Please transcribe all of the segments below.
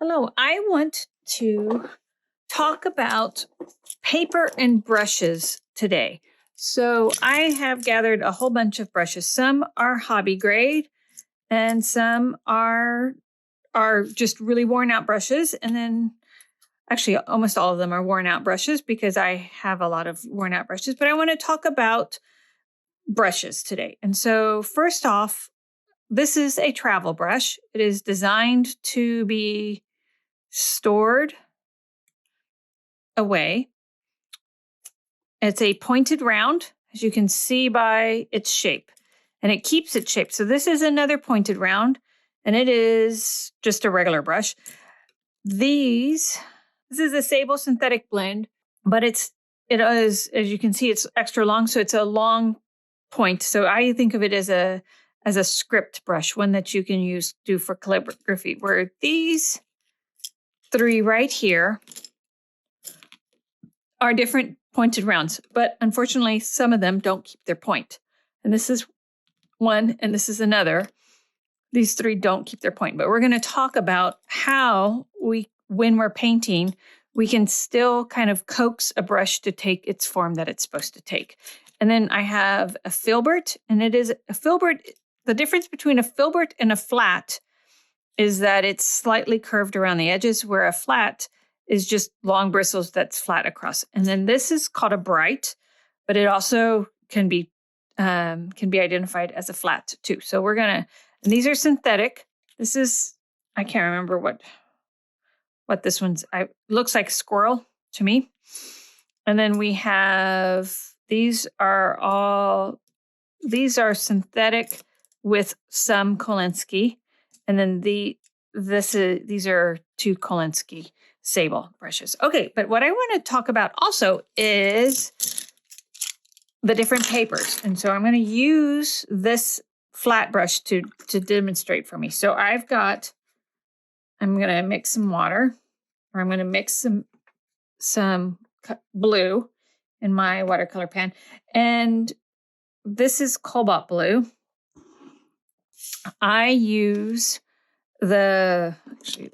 Hello, I want to talk about paper and brushes today. So I have gathered a whole bunch of brushes. Some are hobby grade and some are just really worn out brushes. And then actually almost all of them are worn out brushes because I have a lot of worn out brushes, but I want to talk about brushes today. And so first off, this is a travel brush. It is designed to be stored away. It's a pointed round, as you can see by its shape, and it keeps its shape. So this is another pointed round, and it is just a regular brush. This is a Sable synthetic blend, but it is, as you can see, it's extra long, so it's a long point. So I think of it as a script brush, one that you can do for calligraphy, where these three right here are different pointed rounds, but unfortunately, some of them don't keep their point. And this is one, and this is another. These three don't keep their point, but we're going to talk about how when we're painting, we can still kind of coax a brush to take its form that it's supposed to take. And then I have a filbert, and it is a filbert. The difference between a filbert and a flat is that it's slightly curved around the edges, where a flat is just long bristles that's flat across. And then this is called a bright, but it also can be identified as a flat too. So and these are synthetic. This is, I can't remember what this one's, looks like squirrel to me. And then we have, these are synthetic with some Kolinsky. And then these are two Kolinsky Sable brushes. Okay, but what I want to talk about also is the different papers. And so I'm going to use this flat brush to demonstrate for me. So I'm going to mix some water, or I'm going to mix some blue in my watercolor pan. And this is cobalt blue. I use actually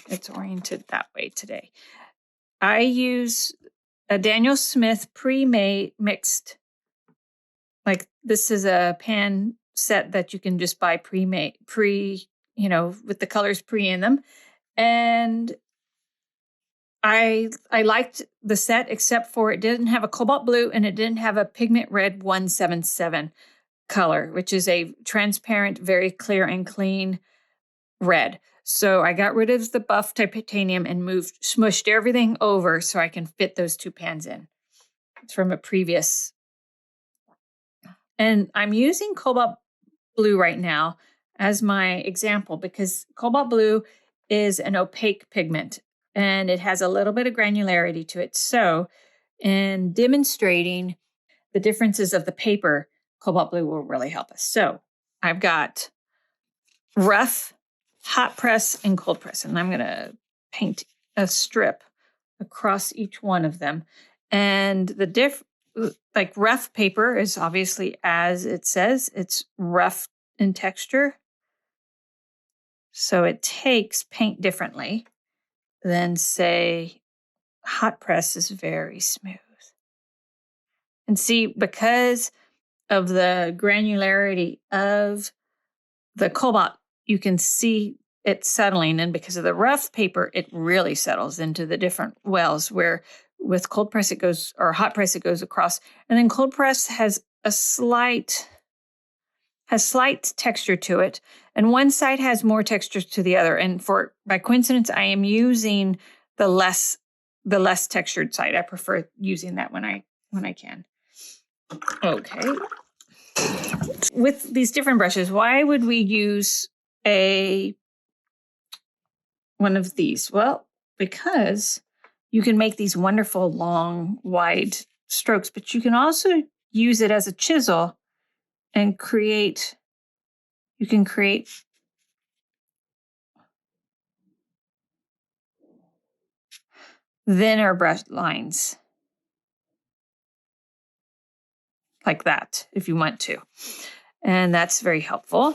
it's oriented that way today. I use a Daniel Smith pre-made mixed, like this is a pan set that you can just buy pre-made, with the colors pre in them. And I liked the set, except for it didn't have a cobalt blue and it didn't have a Pigment Red 177 color, which is a transparent, very clear and clean red. So I got rid of the buff titanium and smushed everything over so I can fit those two pans in. It's from a previous. And I'm using cobalt blue right now as my example because cobalt blue is an opaque pigment and it has a little bit of granularity to it. So in demonstrating the differences of the paper, cobalt blue will really help us. So I've got rough, hot press, and cold press. And I'm going to paint a strip across each one of them. And like rough paper is obviously, as it says, it's rough in texture. So it takes paint differently than, say, hot press is very smooth. And see, because of the granularity of the cobalt, you can see it settling. And because of the rough paper, it really settles into the different wells, where with cold press it goes, or hot press it goes across. And then cold press has slight texture to it. And one side has more texture to the other. And by coincidence, I am using the less textured side. I prefer using that when I can. Okay. With these different brushes, why would we use one of these? Well, because you can make these wonderful long, wide strokes, but you can also use it as a chisel and create thinner brush lines like that if you want to. And that's very helpful.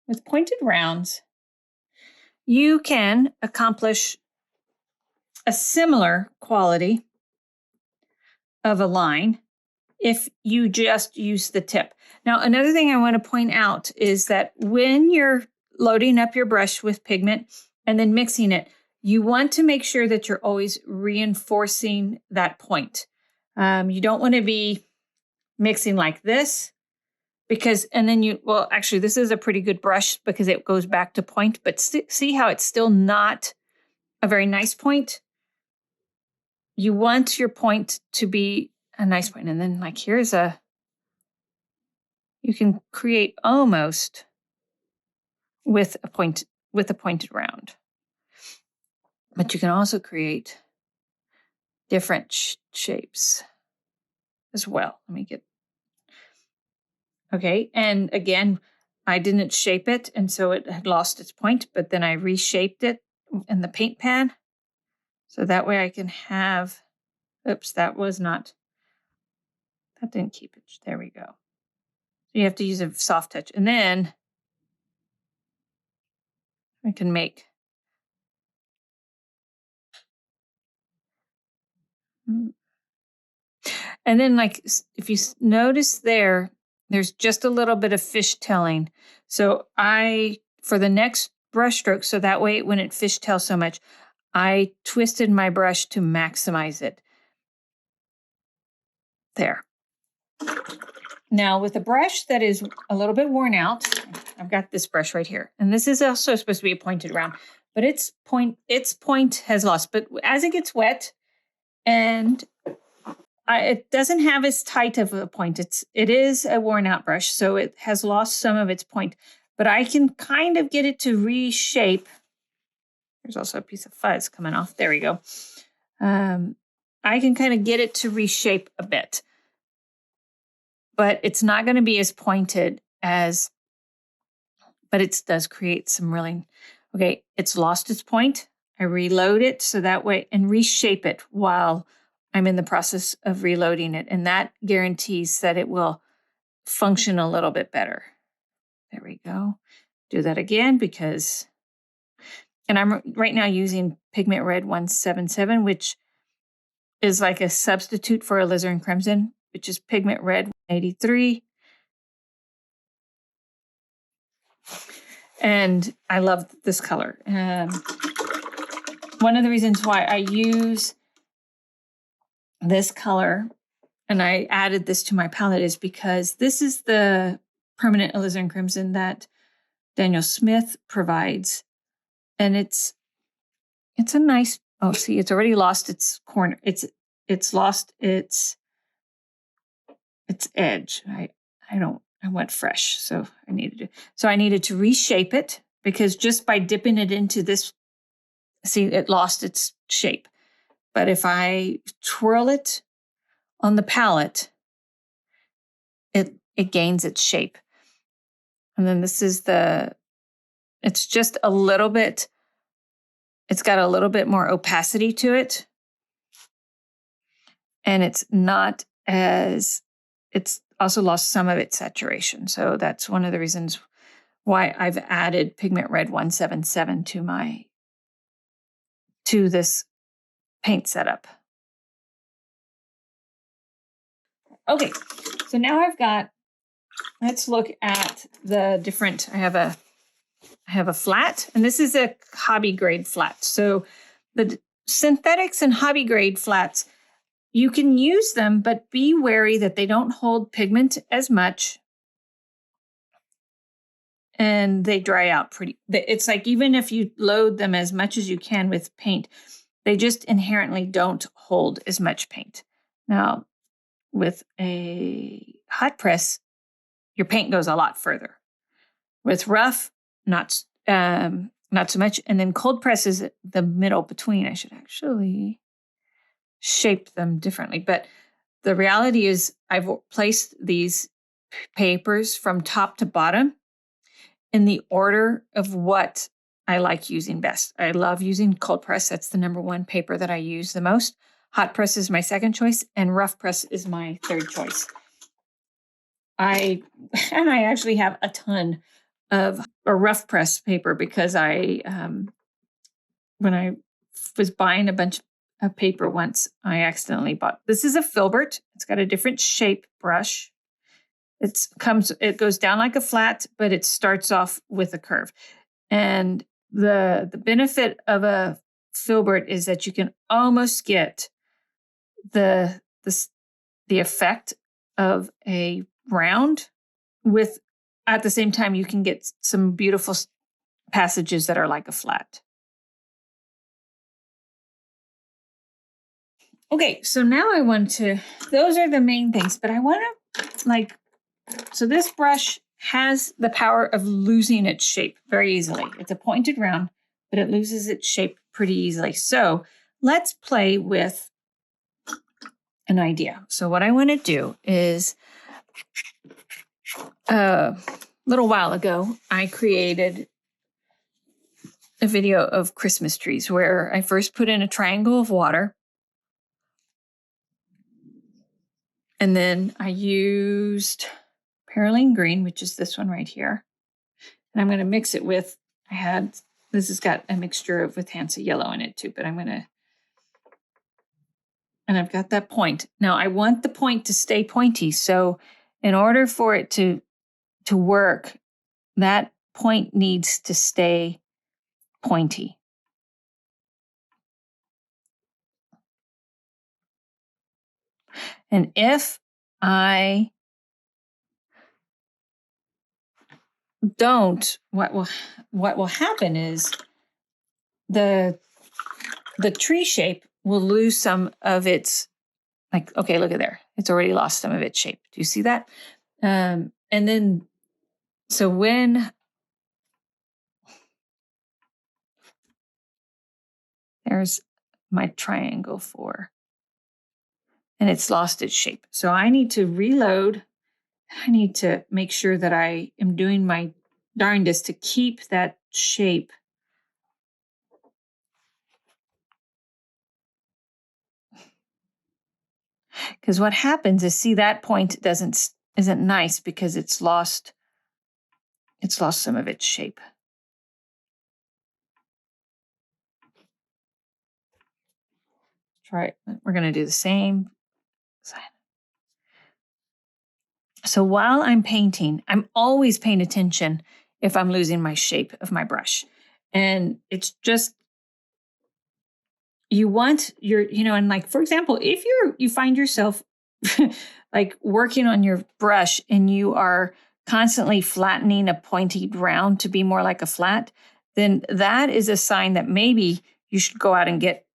With pointed rounds, you can accomplish a similar quality of a line if you just use the tip. Now, another thing I want to point out is that when you're loading up your brush with pigment and then mixing it, you want to make sure that you're always reinforcing that point. You don't want to be mixing like this because, and then well, actually, this is a pretty good brush because it goes back to point, but see how it's still not a very nice point? You want your point to be a nice point. And then like you can create almost with a pointed round. But you can also create different shapes as well. Let me get, okay. And again, I didn't shape it, and so it had lost its point, but then I reshaped it in the paint pan. So that way I can have, oops, that didn't keep it. There we go. You have to use a soft touch. And then I can make, and then like, if you notice there's just a little bit of fishtailing. So for the next brush stroke, so that way when it fishtails so much, I twisted my brush to maximize it. There. Now with a brush that is a little bit worn out, I've got this brush right here, and this is also supposed to be a pointed round, but its point has lost. But as it gets wet, and it doesn't have as tight of a point. It is a worn out brush, so it has lost some of its point, but I can kind of get it to reshape. There's also a piece of fuzz coming off. There we go. I can kind of get it to reshape a bit, but it's not going to be as pointed as, but it does create some really, okay, it's lost its point. I reload it so that way and reshape it while I'm in the process of reloading it. And that guarantees that it will function a little bit better. There we go. Do that again because, and I'm right now using Pigment Red 177, which is like a substitute for alizarin crimson, which is Pigment Red 183. And I love this color. One of the reasons why I use this color and I added this to my palette is because this is the permanent alizarin crimson that Daniel Smith provides. And it's a nice, oh, see, it's already lost its corner. It's lost its edge. I went fresh, so I needed to reshape it because just by dipping it into this, see, it lost its shape. But if I twirl it on the palette, it gains its shape. And then this is it's just a little bit, it's got a little bit more opacity to it. And it's also lost some of its saturation. So that's one of the reasons why I've added Pigment Red 177 to this paint setup. Okay, so now let's look at the different, I have a flat, and this is a hobby grade flat. So the synthetics and hobby grade flats, you can use them, but be wary that they don't hold pigment as much and they dry out pretty. It's like even if you load them as much as you can with paint, they just inherently don't hold as much paint. Now, with a hot press, your paint goes a lot further. With rough, not so much. And then cold press is the middle between. I should actually shape them differently. But the reality is I've placed these papers from top to bottom in the order of what I like using best. I love using cold press. That's the number one paper that I use the most. Hot press is my second choice, and rough press is my third choice. I actually have a ton of a rough press paper because I when I was buying a bunch of paper once, I accidentally bought, this is a filbert. It's got a different shape brush. It goes down like a flat, but it starts off with a curve. And the benefit of a filbert is that you can almost get the effect of a round with, at the same time, you can get some beautiful passages that are like a flat. Okay, so now I want to, those are the main things, but I want to so this brush has the power of losing its shape very easily. It's a pointed round, but it loses its shape pretty easily. So let's play with an idea. So what I want to do is, a little while ago, I created a video of Christmas trees where I first put in a triangle of water. And then I used Perylene Green, which is this one right here. And I'm going to mix it with, this has got a mixture with Hansa yellow in it too, but and I've got that point. Now I want the point to stay pointy. So in order for it to work, that point needs to stay pointy. And if I don't, what will happen is the tree shape will lose some of its, okay, look at there. It's already lost some of its shape. Do you see that? And then, so when there's my triangle 4, and it's lost its shape. So I need to reload. I need to make sure that I am doing my darndest to keep that shape. Because what happens is, see, that point isn't nice because it's lost some of its shape. Try it. We're going to do the same side. So while I'm painting, I'm always paying attention if I'm losing my shape of my brush. And it's just, you want and for example, if you find yourself like working on your brush and you are constantly flattening a pointed round to be more like a flat, then that is a sign that maybe you should go out and get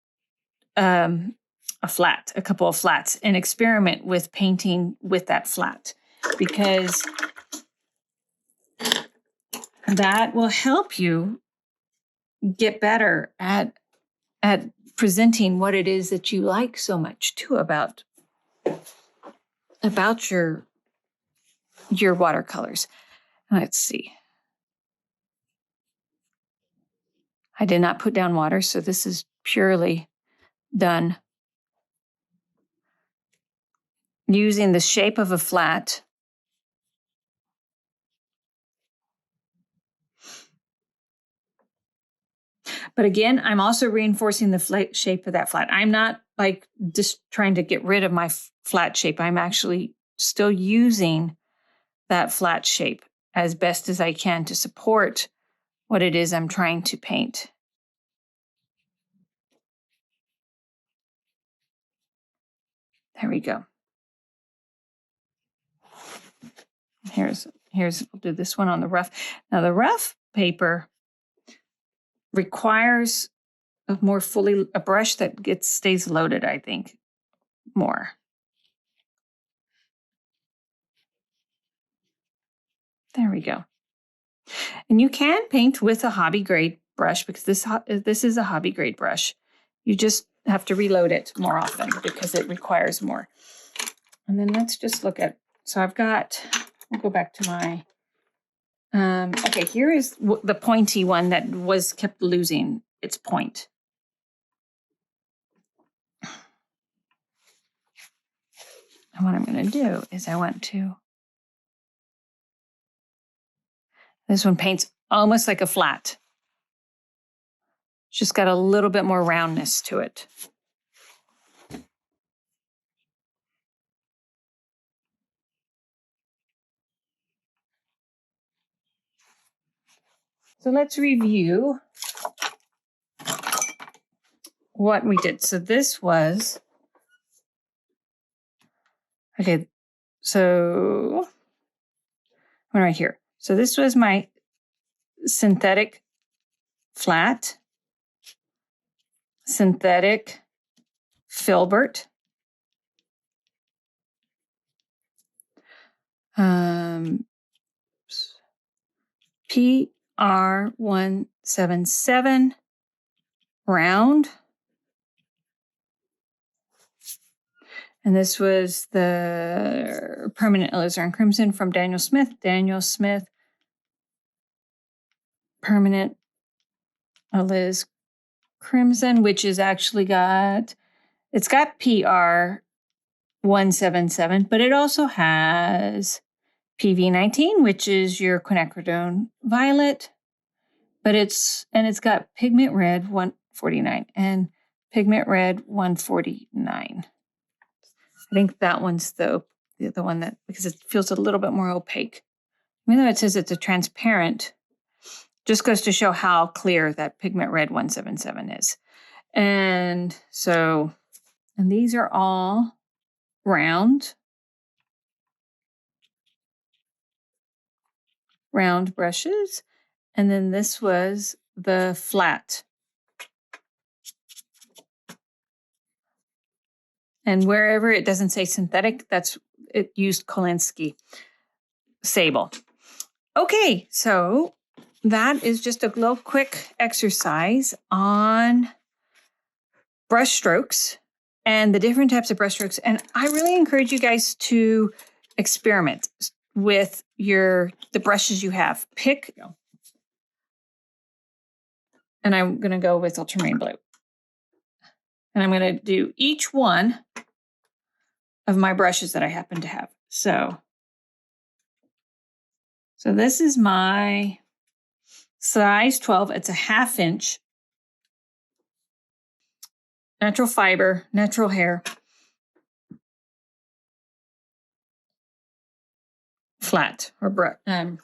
a couple of flats and experiment with painting with that flat, because that will help you get better at presenting what it is that you like so much too about your watercolors. Let's see. I did not put down water, so this is purely done using the shape of a flat. But again, I'm also reinforcing the shape of that flat. I'm not just trying to get rid of my flat shape. I'm actually still using that flat shape as best as I can to support what it is I'm trying to paint. There we go. Here's we'll do this one on the rough. Now the rough paper requires a brush that stays loaded, I think, more. There we go. And you can paint with a hobby grade brush, because this is a hobby grade brush. You just have to reload it more often because it requires more. And then let's just look at, so we'll go back to my, okay, here is the pointy one that kept losing its point. And what I'm going to do is this one paints almost like a flat. It's just got a little bit more roundness to it. So let's review what we did. So this was, okay, so one right here. So this was my synthetic flat, synthetic filbert, PR177 round. And this was the permanent alizarin crimson from Daniel Smith. Daniel Smith permanent aliz crimson, which is actually it's got PR177, but it also has PV19, which is your quinacridone violet, but it's got pigment red 149 and pigment red 149. I think that one's the one that, because it feels a little bit more opaque. Even though it says it's a transparent, just goes to show how clear that pigment red 177 is. And so, and these are all round brushes. And then this was the flat. And wherever it doesn't say synthetic, it used Kolinsky sable. Okay, so that is just a little quick exercise on brush strokes and the different types of brush strokes. And I really encourage you guys to experiment with the brushes you have. Pick, and I'm going to go with ultramarine blue. And I'm going to do each one of my brushes that I happen to have. So this is my size 12. It's a 1/2 inch natural fiber, natural hair, flat or brush. And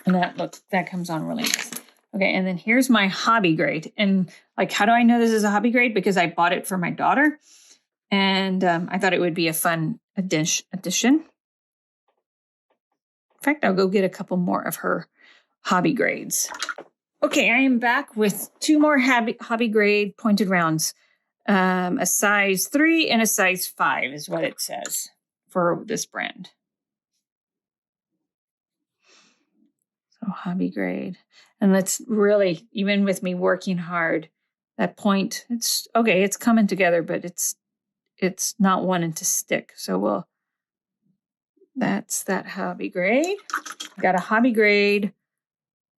that comes on really nice. Okay, and then here's my hobby grade. And like, how do I know this is a hobby grade? Because I bought it for my daughter. And I thought it would be a fun addition. In fact, I'll go get a couple more of her hobby grades. Okay, I am back with 2 more hobby grade pointed rounds. A size 3 and a size 5 is what it says for this brand. So hobby grade. And let's really, even with me working hard, that point, it's okay, it's coming together, but it's not wanting to stick. So that's that hobby grade. Got a hobby grade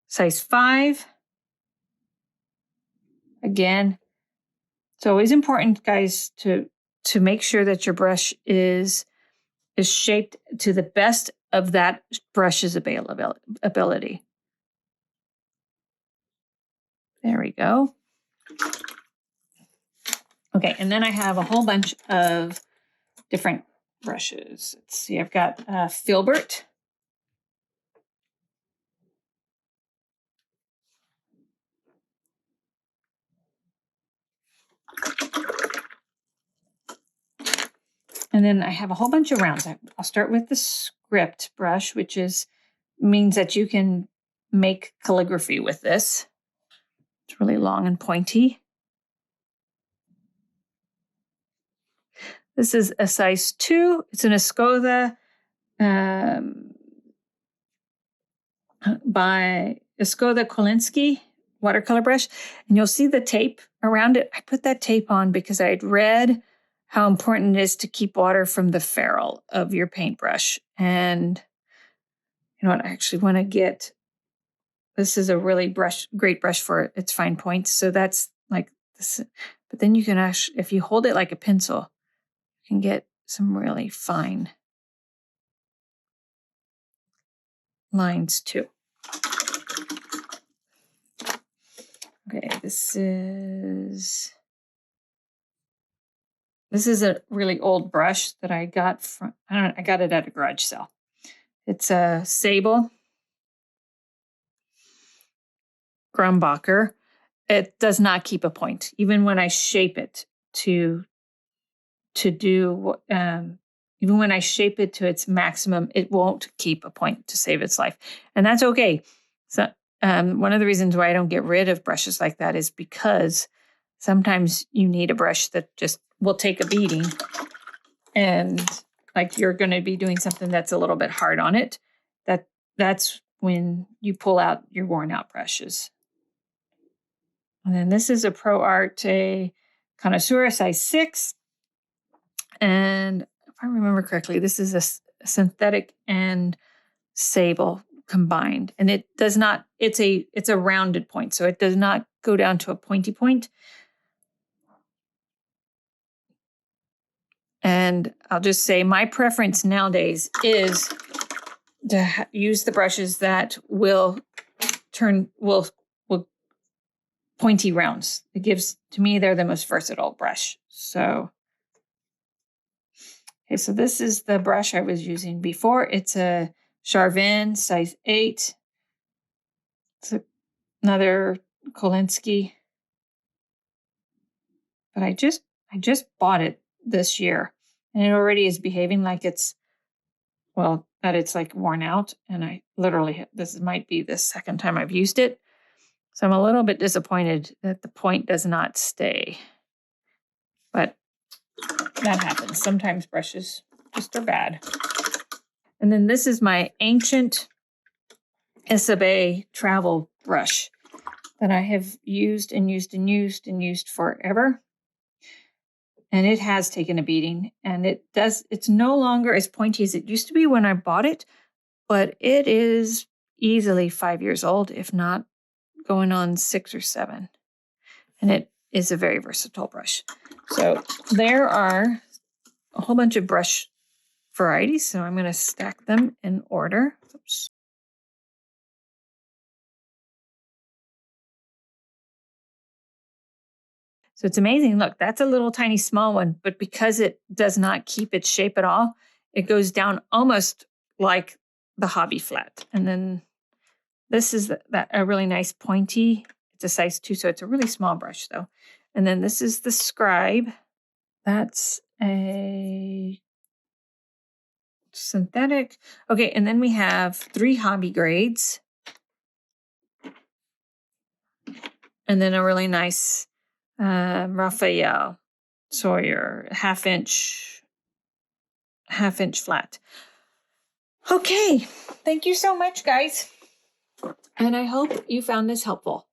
size 5. Again, it's always important, guys, to make sure that your brush is shaped to the best of that brush's ability. There we go. Okay, and then I have a whole bunch of different brushes. Let's see, I've got filbert. And then I have a whole bunch of rounds. I'll start with the script brush, which means that you can make calligraphy with this. It's really long and pointy. This is a size 2. It's an Escoda by Escoda Kolinsky watercolor brush. And you'll see the tape around it. I put that tape on because I'd read how important it is to keep water from the ferrule of your paintbrush. And you know what? I actually want to get, this is a really great brush for its fine points. So that's like this. But then you can actually, if you hold it like a pencil, you can get some really fine lines too. Okay, This is a really old brush that I got from, I got it at a garage sale. It's a Sable Grumbacher. It does not keep a point. Even when I shape it even when I shape it to its maximum, it won't keep a point to save its life. And that's okay. So one of the reasons why I don't get rid of brushes like that is because sometimes you need a brush that just will take a beating, and like you're going to be doing something that's a little bit hard on it. That's when you pull out your worn out brushes. And then this is a Pro Arte Connoisseur size 6. And if I remember correctly, this is a synthetic and sable combined. And it does not, it's a rounded point. So it does not go down to a pointy point. And I'll just say my preference nowadays is to use the brushes that will pointy rounds. It gives, to me, they're the most versatile brush. So, okay, so this is the brush I was using before. It's a Charvin size 8. It's another Kolinsky. But I just bought it this year, and it already is behaving like that it's like worn out. And I literally, this might be the second time I've used it. So I'm a little bit disappointed that the point does not stay. But that happens. Sometimes brushes just are bad. And then this is my ancient Isabe travel brush that I have used and used and used and used forever. And it has taken a beating, and it's no longer as pointy as it used to be when I bought it, but it is easily 5 years old, if not going on 6 or 7. And it is a very versatile brush. So there are a whole bunch of brush varieties. So I'm going to stack them in order. Oops. So it's amazing. Look, that's a little tiny small one, but because it does not keep its shape at all, it goes down almost like the hobby flat. And then this is a really nice pointy. It's a size 2, so it's a really small brush though. And then this is the Scribe. That's a synthetic. Okay, and then we have 3 hobby grades. And then a really nice Raphael Sawyer half inch flat. Okay, thank you so much, guys. And I hope you found this helpful.